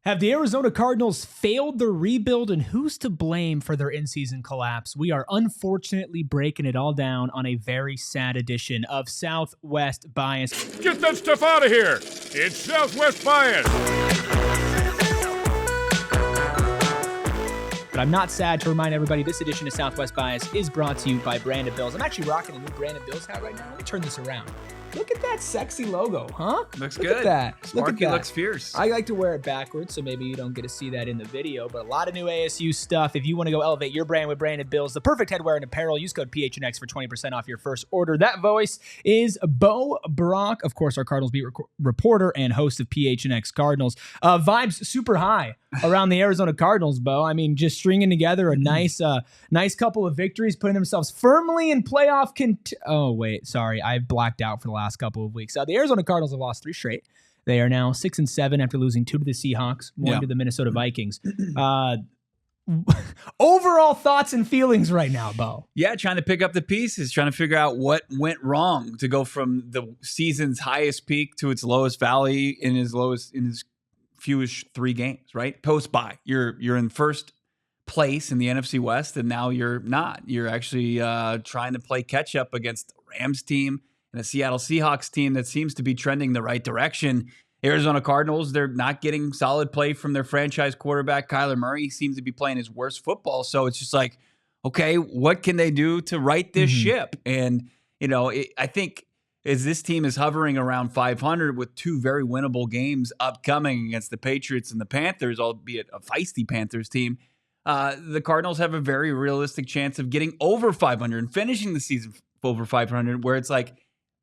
Have the Arizona Cardinals failed their rebuild, and who's to blame for their in-season collapse? We are unfortunately breaking it all down on a very sad edition of Southwest Bias. Get that stuff out of here! It's Southwest Bias! But I'm not sad to remind everybody this edition of Southwest Bias is brought to you by Brandon Bills. I'm actually rocking a new Brandon Bills hat right now. Let me turn this around. Look at that sexy logo, huh? Looks Look good. At that. Smarky Look at that. looks fierce. I like to wear it backwards, so maybe you don't get to see that in the video, but a lot of new ASU stuff. If you want to go elevate your brand with Brandon Bills, the perfect headwear and apparel, use code PHNX for 20% off your first order. That voice is Bo Brack, of course, our Cardinals beat reporter and host of PHNX Cardinals. Vibes super high around the Arizona Cardinals, Bo. I mean, just stringing together a nice couple of victories, putting themselves firmly in playoff Oh, wait, sorry. I've blacked out for the last couple of weeks. The Arizona Cardinals have lost 3 straight. They are now 6-7 after losing 2 to the Seahawks, 1 to the Minnesota Vikings. Overall thoughts and feelings right now, Bo. Yeah, trying to pick up the pieces, trying to figure out what went wrong to go from the season's highest peak to its lowest valley in his fewest 3 games, right? Post-bye. You're in first place in the NFC West, and now you're not. You're actually trying to play catch up against the Rams team and a Seattle Seahawks team that seems to be trending the right direction. Arizona Cardinals, they're not getting solid play from their franchise quarterback, Kyler Murray. He seems to be playing his worst football. So it's just like, okay, what can they do to right this ship? And, I think as this team is hovering around 500 with 2 very winnable games upcoming against the Patriots and the Panthers, albeit a feisty Panthers team, the Cardinals have a very realistic chance of getting over 500 and finishing the season over 500, where it's like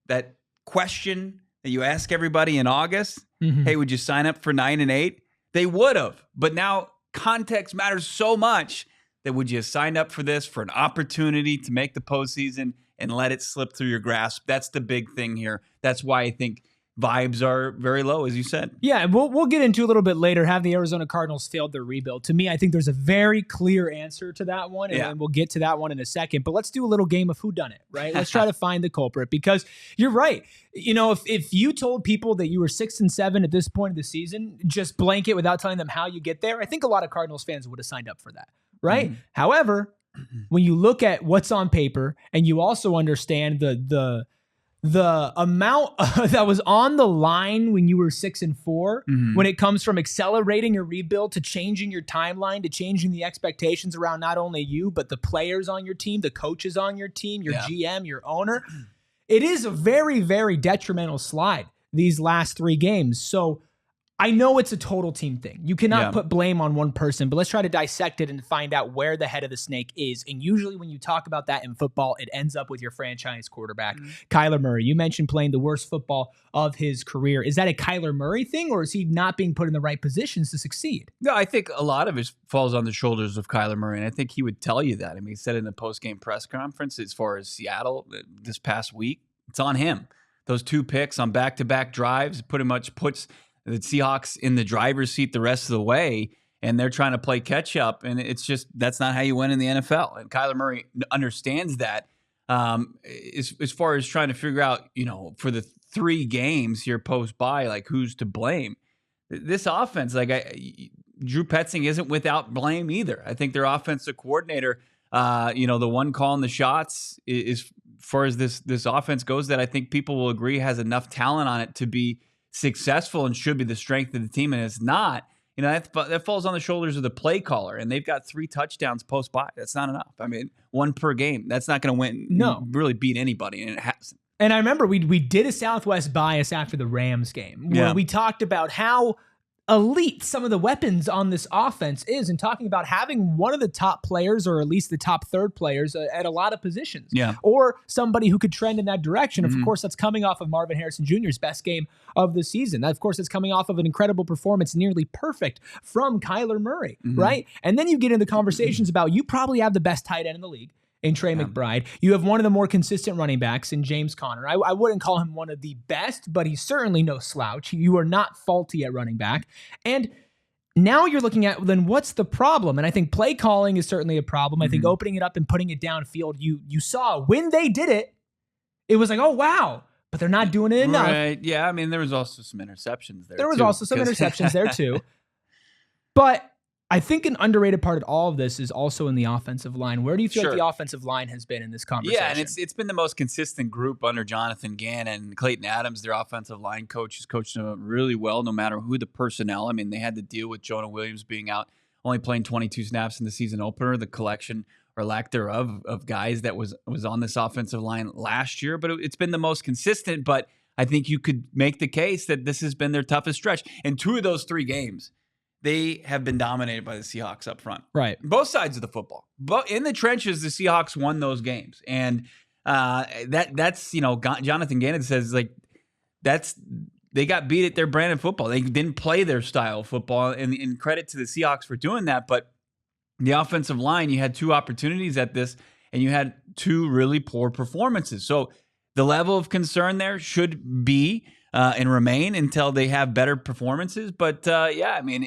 that question that you ask everybody in August, hey, would you sign up for 9 and 8? They would have, but now context matters so much that would you sign up for this for an opportunity to make the postseason and let it slip through your grasp? That's the big thing here. That's why I think vibes are very low, as you said. Yeah, we'll get into a little bit later. Have the Arizona Cardinals failed their rebuild? To me, I think there's a very clear answer to that one, and we'll get to that one in a second. But let's do a little game of whodunit, right? Let's try to find the culprit, because you're right. If you told people that you were 6-7 at this point of the season, just blanket without telling them how you get there, I think a lot of Cardinals fans would have signed up for that, right? However, when you look at what's on paper and you also understand the amount that was on the line when you were 6-4, when it comes from accelerating your rebuild to changing your timeline, to changing the expectations around not only you, but the players on your team, the coaches on your team, your GM, your owner, it is a very, very detrimental slide these last 3 games. So I know it's a total team thing. You cannot put blame on one person, but let's try to dissect it and find out where the head of the snake is. And usually when you talk about that in football, it ends up with your franchise quarterback, Kyler Murray. You mentioned playing the worst football of his career. Is that a Kyler Murray thing, or is he not being put in the right positions to succeed? No, I think a lot of it falls on the shoulders of Kyler Murray, and I think he would tell you that. I mean, he said in the post-game press conference, as far as Seattle this past week, it's on him. Those 2 picks on back-to-back drives pretty much puts the Seahawks in the driver's seat the rest of the way, and they're trying to play catch up. And it's just, that's not how you win in the NFL. And Kyler Murray understands that. As far as trying to figure out, for the 3 games here post-bye, like who's to blame? This offense, Drew Petzing isn't without blame either. I think their offensive coordinator, the one calling the shots is, as far as this offense goes, that I think people will agree has enough talent on it to be successful and should be the strength of the team, and it's not. That falls on the shoulders of the play caller, and they've got 3 touchdowns post-bye. That's not enough. I mean, 1 per game. That's not going to win. No, really beat anybody, and it hasn't. And I remember we did a Southwest Bias after the Rams game where we talked about how elite some of the weapons on this offense is, and talking about having one of the top players, or at least the top 3rd players at a lot of positions, or somebody who could trend in that direction. Of course, that's coming off of Marvin Harrison Jr.'s best game of the season. Of course, it's coming off of an incredible performance, nearly perfect, from Kyler Murray, right? And then you get into conversations about, you probably have the best tight end in the league in Trey McBride. You have one of the more consistent running backs in James Conner. I wouldn't call him one of the best, but he's certainly no slouch. You are not faulty at running back. And now you're looking at, then what's the problem? And I think play calling is certainly a problem. I think opening it up and putting it downfield, you saw when they did it, it was like, oh, wow. But they're not doing it enough. Right. Yeah, I mean, there was also some interceptions there. There was also some interceptions there too. But I think an underrated part of all of this is also in the offensive line. Where do you feel like the offensive line has been in this conversation? Yeah, and it's been the most consistent group under Jonathan Gannon. Clayton Adams, their offensive line coach, has coached them really well, no matter who the personnel. I mean, they had to deal with Jonah Williams being out, only playing 22 snaps in the season opener, the collection or lack thereof of guys that was on this offensive line last year. But it's been the most consistent. But I think you could make the case that this has been their toughest stretch. And 2 of those 3 games, they have been dominated by the Seahawks up front. Right. Both sides of the football. But in the trenches, the Seahawks won those games. And that's, Jonathan Gannon says, like, they got beat at their brand of football. They didn't play their style of football. And credit to the Seahawks for doing that. But the offensive line, you had 2 opportunities at this, and you had 2 really poor performances. So the level of concern there should be and remain until they have better performances. But I mean,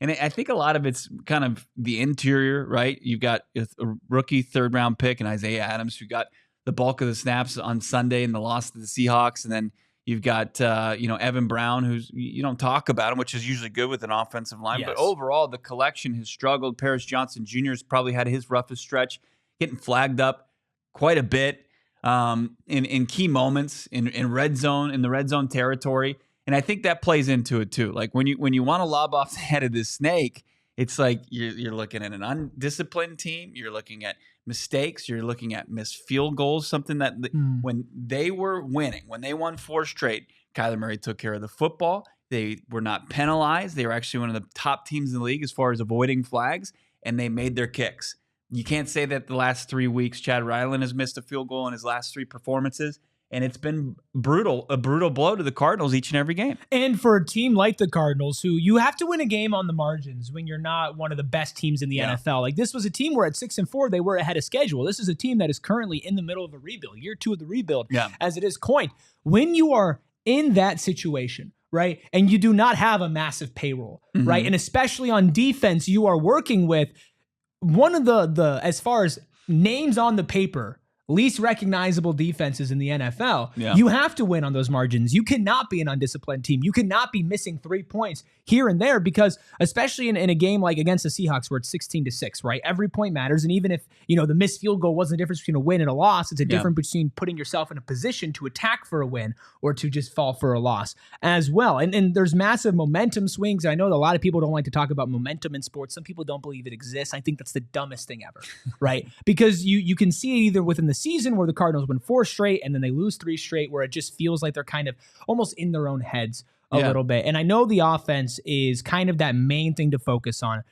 I think a lot of it's kind of the interior, right? You've got a rookie 3rd round pick and Isaiah Adams, who got the bulk of the snaps on Sunday in the loss to the Seahawks. And then you've got, Evan Brown, who's, you don't talk about him, which is usually good with an offensive line. Yes. But overall, the collection has struggled. Paris Johnson Jr. has probably had his roughest stretch, getting flagged up quite a bit. In key moments in the red zone territory. And I think that plays into it too. Like when you want to lob off the head of this snake, it's like you're looking at an undisciplined team. You're looking at mistakes. You're looking at missed field goals, something that when they were winning, when they won 4 straight, Kyler Murray took care of the football. They were not penalized. They were actually one of the top teams in the league as far as avoiding flags, and they made their kicks. You can't say that the last 3 weeks, Chad Ryland has missed a field goal in his last 3 performances, and it's been a brutal blow to the Cardinals each and every game. And for a team like the Cardinals, who you have to win a game on the margins when you're not one of the best teams in the NFL. Like, this was a team where at 6-4, they were ahead of schedule. This is a team that is currently in the middle of a rebuild, year 2 of the rebuild, as it is coined. When you are in that situation, right, and you do not have a massive payroll, right, and especially on defense, you are working with one of the as far as names on the paper, least recognizable defenses in the NFL. You have to win on those margins. You cannot be an undisciplined team. You cannot be missing 3 points here and there, because especially in a game like against the Seahawks where it's 16-6, right? Every point matters. And even if, the missed field goal wasn't the difference between a win and a loss, it's a difference between putting yourself in a position to attack for a win or to just fall for a loss as well. And there's massive momentum swings. I know that a lot of people don't like to talk about momentum in sports. Some people don't believe it exists. I think that's the dumbest thing ever, right? Because you can see it either within the season where the Cardinals win 4 straight and then they lose 3 straight, where it just feels like they're kind of almost in their own heads a little bit. And I know the offense is kind of that main thing to focus on,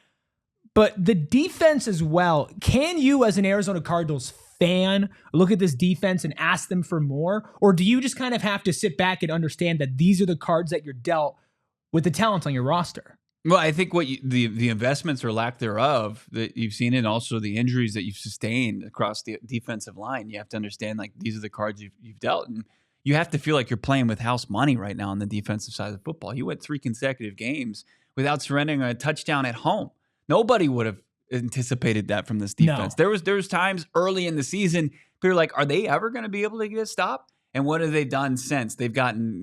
but the defense as well. Can you, as an Arizona Cardinals fan, look at this defense and ask them for more? Or do you just kind of have to sit back and understand that these are the cards that you're dealt with the talent on your roster? Well, I think the investments or lack thereof that you've seen, and also the injuries that you've sustained across the defensive line, you have to understand, like, these are the cards you've dealt. And you have to feel like you're playing with house money right now on the defensive side of the football. You went 3 consecutive games without surrendering a touchdown at home. Nobody would have anticipated that from this defense. No. There was times early in the season people were like, are they ever going to be able to get a stop? And what have they done since? They've gotten,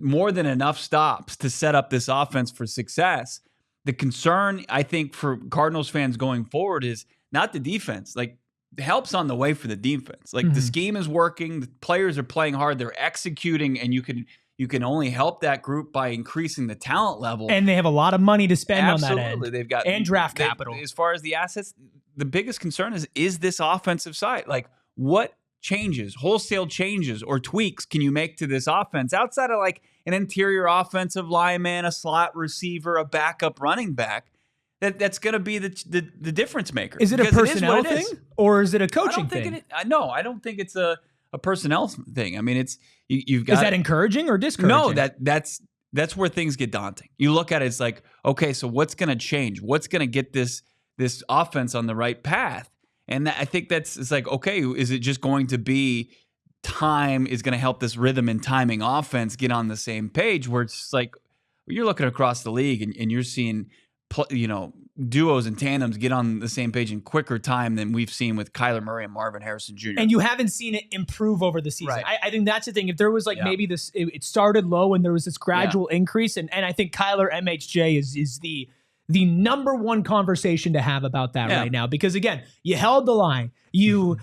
more than enough stops to set up this offense for success. The concern, I think, for Cardinals fans going forward is not the defense. Like, help's on the way for the defense. Like, the scheme is working, the players are playing hard, they're executing, and you can only help that group by increasing the talent level. And they have a lot of money to spend on that end. They've got and draft capital. As far as the assets, the biggest concern is this offensive side. Like, what changes, wholesale changes or tweaks can you make to this offense outside of like an interior offensive lineman, a slot receiver, a backup running back? That's going to be the difference maker. Is it a personnel thing or is it a coaching thing? No, I don't think it's a personnel thing. I mean, it's you've got. Is that encouraging or discouraging? No, that's where things get daunting. You look at it, it's like, okay, so what's going to change? What's going to get this offense on the right path? And I think it's like, okay, is it just going to be time is going to help this rhythm and timing offense get on the same page, where it's like you're looking across the league and you're seeing, duos and tandems get on the same page in quicker time than we've seen with Kyler Murray and Marvin Harrison Jr. And you haven't seen it improve over the season. Right. I think that's the thing. If there was maybe it started low and there was this gradual increase, and I think Kyler MHJ is the number one conversation to have about that right now. Because again, you held the line. You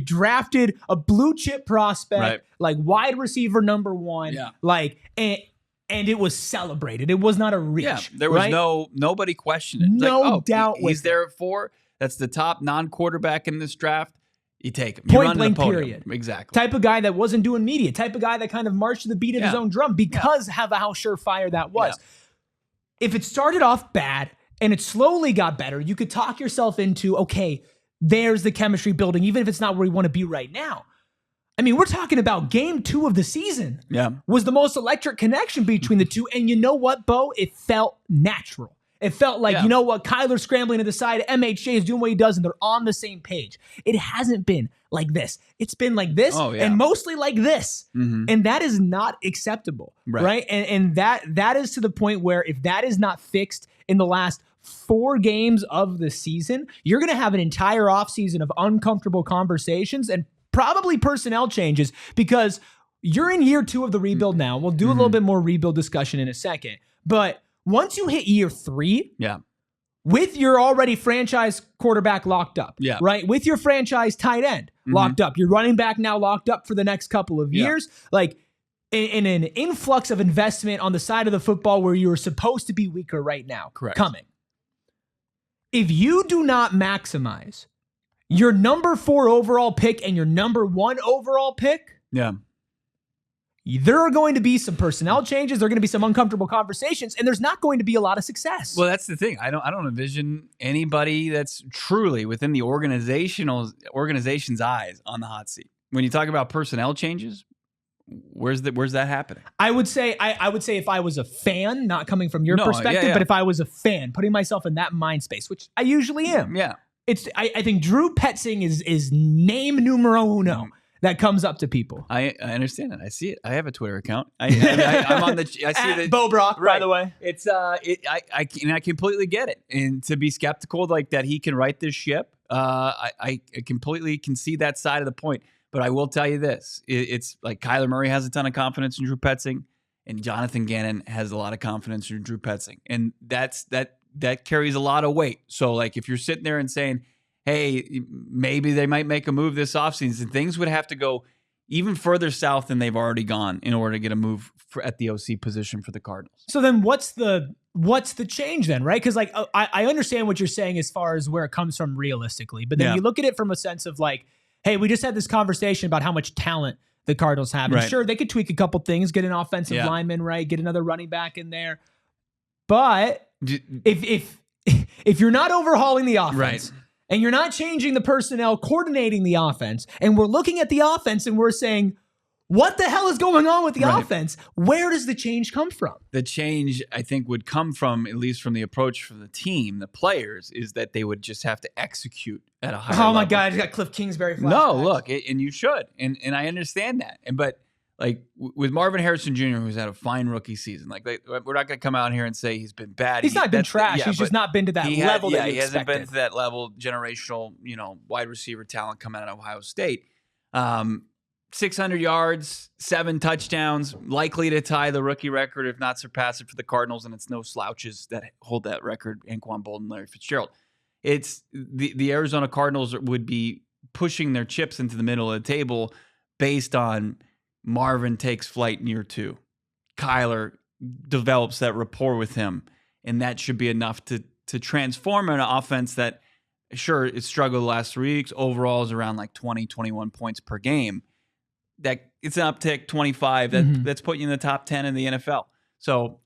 drafted a blue chip prospect, like wide receiver number one, like and it was celebrated. It was not a reach. Yeah, there was nobody questioned it. No doubt. He's there at 4. That's the top non-quarterback in this draft. You take him. Point blank, period. Exactly. Type of guy that wasn't doing media. Type of guy that kind of marched to the beat of his own drum because of how surefire that was. Yeah. If it started off bad and it slowly got better, you could talk yourself into, okay, there's the chemistry building, even if it's not where we want to be right now. I mean, we're talking about game 2 of the season. Yeah. Was the most electric connection between the two. And you know what, Bo? It felt natural. It felt like, you know what, Kyler's scrambling to the side, MHJ is doing what he does, and they're on the same page. It hasn't been like this. It's been like this and mostly like this. And that is not acceptable, right? And that is to the point where if that is not fixed in the last 4 games of the season, you're going to have an entire offseason of uncomfortable conversations and probably personnel changes because you're in year 2 of the rebuild now. We'll do a little bit more rebuild discussion in a second. But once you hit year 3, with your already franchise quarterback locked up, right? With your franchise tight end locked up, your running back now locked up for the next couple of years, like in an influx of investment on the side of the football where you are supposed to be weaker right now, coming. If you do not maximize your number 4 overall pick and your number 1 overall pick, there are going to be some personnel changes. There are going to be some uncomfortable conversations, and there's not going to be a lot of success. Well, that's the thing. I don't envision anybody that's truly within the organization's eyes on the hot seat. When you talk about personnel changes, where's that happening? I would say if I was a fan, not coming from your perspective, but if I was a fan, putting myself in that mind space, which I usually am. I think Drew Petzing is name numero uno. That comes up to people. I understand it. I see it. I have a Twitter account. I'm on the. I see that Bo Brack, by the way. It's I completely get it, and to be skeptical like that he can right this ship. I completely can see that side of the point. But I will tell you this: it's like Kyler Murray has a ton of confidence in Drew Petzing, and Jonathan Gannon has a lot of confidence in Drew Petzing, and that carries a lot of weight. So like if you're sitting there and saying, hey, maybe they might make a move this offseason, things would have to go even further south than they've already gone in order to get a move at the OC position for the Cardinals. So then what's the change then, right? Because like I understand what you're saying as far as where it comes from realistically, but then you look at it from a sense of like, hey, we just had this conversation about how much talent the Cardinals have. And sure, they could tweak a couple things, get an offensive lineman, right? Get another running back in there. But if you're not overhauling the offense, and you're not changing the personnel, coordinating the offense, and we're looking at the offense and we're saying, what the hell is going on with the offense? Where does the change come from? The change, I think, would come from, at least from the approach from the team, the players, is that they would just have to execute at a higher level. Oh, my God, I got Cliff Kingsbury flashbacks. No, look, and you should, and I understand that. But like with Marvin Harrison Jr., who's had a fine rookie season, like we're not going to come out here and say he's been bad. He's not been trash. He's just not been to that level. He hasn't been to that level. Generational, wide receiver talent coming out of Ohio State. 600 yards, 7 touchdowns, likely to tie the rookie record, if not surpass it for the Cardinals. And it's no slouches that hold that record. Anquan Bolden, Larry Fitzgerald. It's the Arizona Cardinals would be pushing their chips into the middle of the table based on Marvin takes flight in year 2. Kyler develops that rapport with him, and that should be enough to transform an offense that, sure, it struggled the last 3 weeks. Overall is around like 20, 21 points per game. That it's an uptick, 25. That's putting you in the top 10 in the NFL. So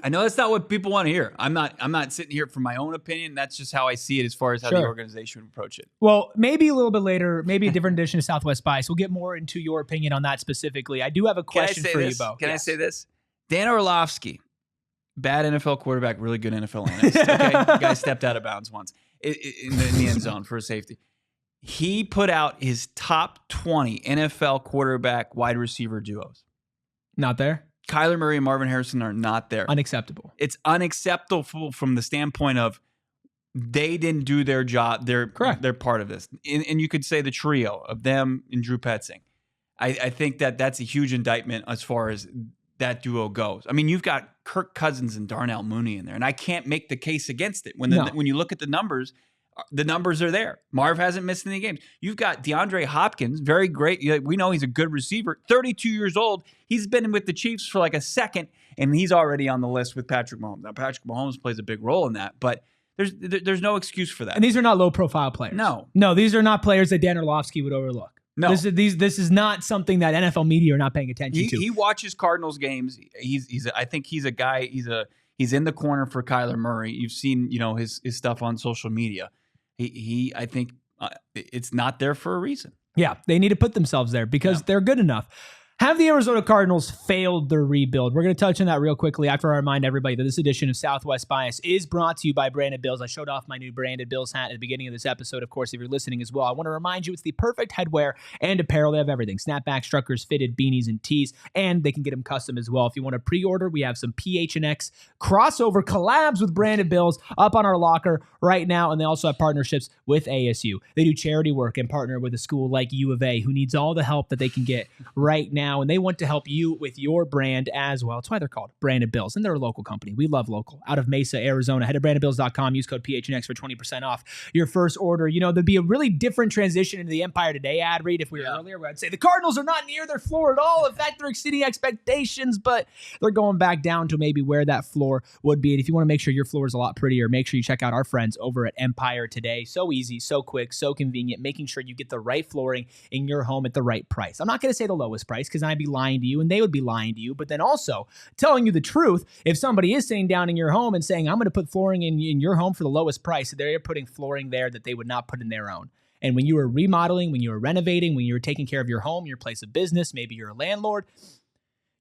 I know that's not what people want to hear. I'm not sitting here for my own opinion. That's just how I see it as far as how the organization would approach it. Well, maybe a little bit later, maybe a different edition of Southwest Bias. We'll get more into your opinion on that specifically. I do have a question for you, Bo. Can I say this? Dan Orlovsky, bad NFL quarterback, really good NFL analyst. Okay? The guy stepped out of bounds once in the end zone for a safety. He put out his top 20 NFL quarterback wide receiver duos. Not there? Kyler Murray and Marvin Harrison are not there. Unacceptable. It's unacceptable from the standpoint of they didn't do their job. They're part of this. And you could say the trio of them and Drew Petzing. I think that's a huge indictment as far as that duo goes. I mean, you've got Kirk Cousins and Darnell Mooney in there, and I can't make the case against it. When you look at the numbers are there. Marv hasn't missed any games. You've got DeAndre Hopkins, very great. We know he's a good receiver, 32 years old. He's been with the Chiefs for like a second, and he's already on the list with Patrick Mahomes. Now, Patrick Mahomes plays a big role in that, but there's no excuse for that. And these are not low-profile players. No, these are not players that Dan Orlovsky would overlook. No, this is not something that NFL media are not paying attention to. He watches Cardinals games. I think he's a guy. He's in the corner for Kyler Murray. You've seen his stuff on social media. I think it's not there for a reason. Yeah, they need to put themselves there because they're good enough. Have the Arizona Cardinals failed their rebuild? We're going to touch on that real quickly after I remind everybody that this edition of Southwest Bias is brought to you by Branded Bills. I showed off my new Branded Bills hat at the beginning of this episode. Of course, if you're listening as well, I want to remind you it's the perfect headwear and apparel. They have everything. Snapbacks, truckers, fitted, beanies, and tees, and they can get them custom as well. If you want to pre-order, we have some PHNX crossover collabs with Branded Bills up on our locker right now, and they also have partnerships with ASU. They do charity work and partner with a school like U of A who needs all the help that they can get right now. And they want to help you with your brand as well. That's why they're called Branded Bills, and they're a local company. We love local. Out of Mesa, Arizona. Head to brandedbills.com. Use code PHNX for 20% off your first order. There'd be a really different transition into the Empire Today ad read if we were earlier, where I'd say the Cardinals are not near their floor at all. In fact, they're exceeding expectations, but they're going back down to maybe where that floor would be. And if you want to make sure your floor is a lot prettier, make sure you check out our friends over at Empire Today. So easy, so quick, so convenient, making sure you get the right flooring in your home at the right price. I'm not going to say the lowest price because I'd be lying to you and they would be lying to you, but then also telling you the truth. If somebody is sitting down in your home and saying, I'm going to put flooring in your home for the lowest price, they're putting flooring there that they would not put in their own. And when you are remodeling, when you are renovating, when you're taking care of your home, your place of business, maybe you're a landlord,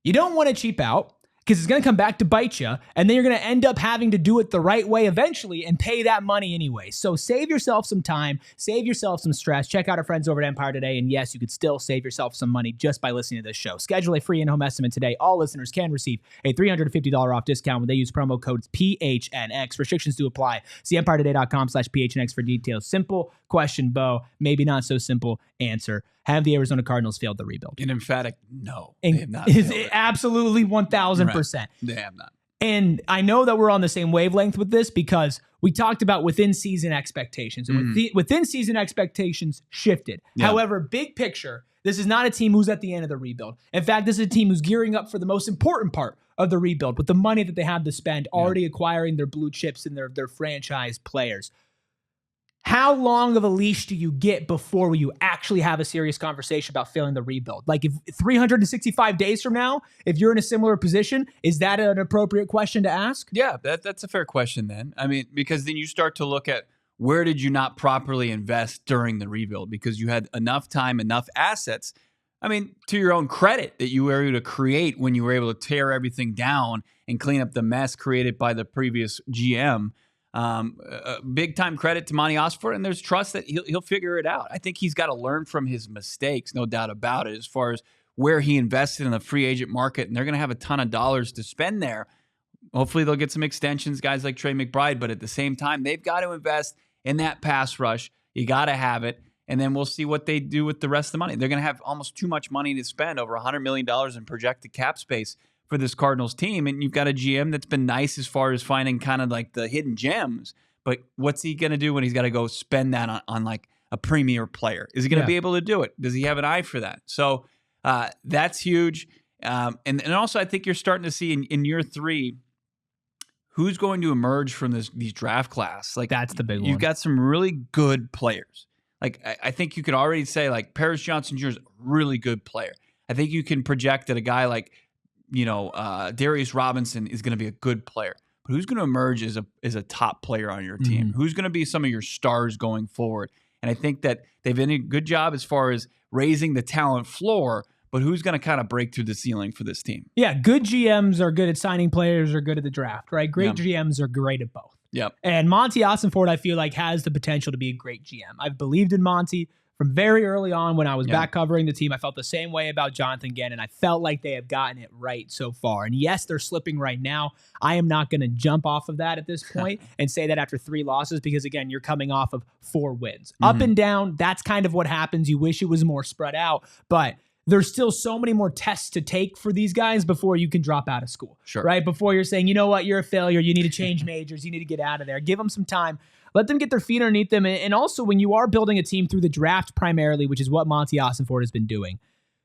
you don't want to cheap out because it's going to come back to bite you, and then you're going to end up having to do it the right way eventually and pay that money anyway. So save yourself some time, save yourself some stress. Check out our friends over at Empire Today, and yes, you could still save yourself some money just by listening to this show. Schedule a free in-home estimate today. All listeners can receive a $350 off discount when they use promo code PHNX. Restrictions do apply. See EmpireToday.com/PHNX for details. Simple question, Bo. Maybe not so simple answer. Have the Arizona Cardinals failed the rebuild? An emphatic no. They have not failed it. Absolutely 1,000%. Right. They have not. And I know that we're on the same wavelength with this because we talked about within-season expectations. And within-season expectations shifted. Yeah. However, big picture, this is not a team who's at the end of the rebuild. In fact, this is a team who's gearing up for the most important part of the rebuild with the money that they have to spend, already acquiring their blue chips and their franchise players. How long of a leash do you get before you actually have a serious conversation about failing the rebuild? Like if 365 days from now, if you're in a similar position, is that an appropriate question to ask? Yeah, that's a fair question then. I mean, because then you start to look at where did you not properly invest during the rebuild because you had enough time, enough assets. I mean, to your own credit that you were able to create when you were able to tear everything down and clean up the mess created by the previous GM. Big time credit to Monti Ossenfort, and there's trust that he'll figure it out. I think he's got to learn from his mistakes, no doubt about it, as far as where he invested in the free agent market, and they're going to have a ton of dollars to spend there. Hopefully they'll get some extensions, guys like Trey McBride, but at the same time, they've got to invest in that pass rush. You got to have it, and then we'll see what they do with the rest of the money. They're going to have almost too much money to spend, over $100 million in projected cap space for this Cardinals team, and you've got a GM that's been nice as far as finding kind of like the hidden gems, but what's he going to do when he's got to go spend that on like a premier player? Is he going to be able to do it? Does he have an eye for that? So that's huge. And also I think you're starting to see in year 3, who's going to emerge from these draft class. Like that's the big one. You've got some really good players. Like I think you could already say like Paris Johnson Jr. is a really good player. I think you can project that a guy like Darius Robinson is going to be a good player, but who's going to emerge as a top player on your team? Mm-hmm. Who's going to be some of your stars going forward? And I think that they've done a good job as far as raising the talent floor, but who's going to kind of break through the ceiling for this team? Yeah, good GMs are good at signing players, are good at the draft, right? Great GMs are great at both. Yep. And Monti Ossenfort, I feel like, has the potential to be a great GM. I've believed in Monti from very early on when I was back covering the team. I felt the same way about Jonathan Gannon. I felt like they have gotten it right so far. And yes, they're slipping right now. I am not going to jump off of that at this point and say that after 3 losses, because again, you're coming off of 4 wins. Mm-hmm. Up and down, that's kind of what happens. You wish it was more spread out, but there's still so many more tests to take for these guys before you can drop out of school, right? Before you're saying, you know what, you're a failure. You need to change majors. You need to get out of there. Give them some time. Let them get their feet underneath them. And also, when you are building a team through the draft primarily, which is what Monti Ossenfort has been doing,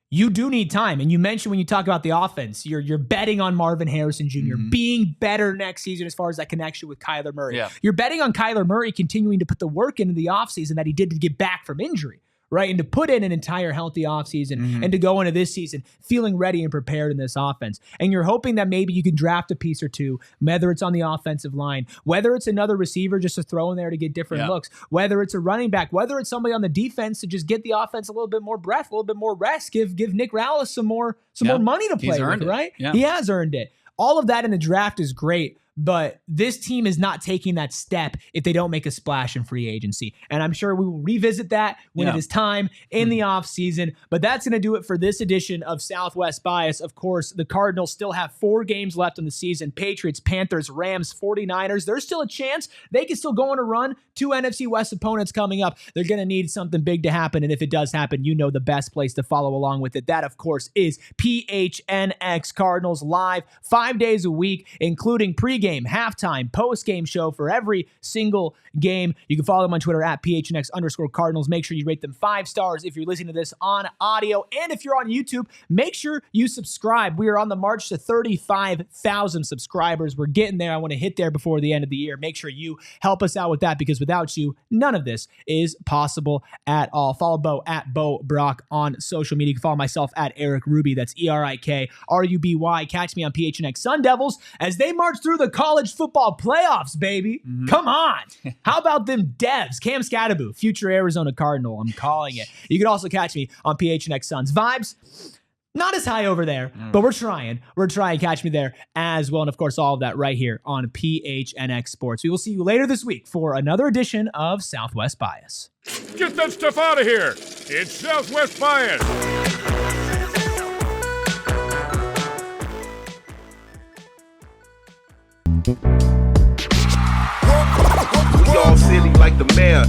you do need time. And you mentioned when you talk about the offense, you're betting on Marvin Harrison Jr. Being better next season as far as that connection with Kyler Murray. Yeah. You're betting on Kyler Murray continuing to put the work into the offseason that he did to get back from injury, right? And to put in an entire healthy offseason and to go into this season feeling ready and prepared in this offense. And you're hoping that maybe you can draft a piece or two, whether it's on the offensive line, whether it's another receiver just to throw in there to get different looks, whether it's a running back, whether it's somebody on the defense to just get the offense a little bit more breath, a little bit more rest, give Nick Rallis some more money to play with, right? Yeah. He has earned it. All of that in the draft is great. But this team is not taking that step if they don't make a splash in free agency. And I'm sure we will revisit that when it is time in the offseason. But that's going to do it for this edition of Southwest Bias. Of course, the Cardinals still have 4 games left in the season. Patriots, Panthers, Rams, 49ers. There's still a chance they can still go on a run. 2 NFC West opponents coming up. They're going to need something big to happen. And if it does happen, you know the best place to follow along with it. That, of course, is PHNX Cardinals live 5 days a week, including pregame, halftime, post-game show for every single game. You can follow them on Twitter at PHNX_Cardinals. Make sure you rate them 5 stars if you're listening to this on audio. And if you're on YouTube, make sure you subscribe. We are on the march to 35,000 subscribers. We're getting there. I want to hit there before the end of the year. Make sure you help us out with that, because without you, none of this is possible at all. Follow Bo at Bo Brack on social media. You can follow myself at Erik Ruby. That's ErikRuby. Catch me on PHNX Sun Devils as they march through the college football playoffs, baby. Come on. How about them Devs? Cam Scatterbo, future Arizona Cardinal. I'm calling it. You can also catch me on PHNX Suns. Vibes, not as high over there, but we're trying. Catch me there as well. And of course, all of that right here on PHNX Sports. We will see you later this week for another edition of Southwest Bias. Get that stuff out of here. It's Southwest Bias. We all silly like the mayor.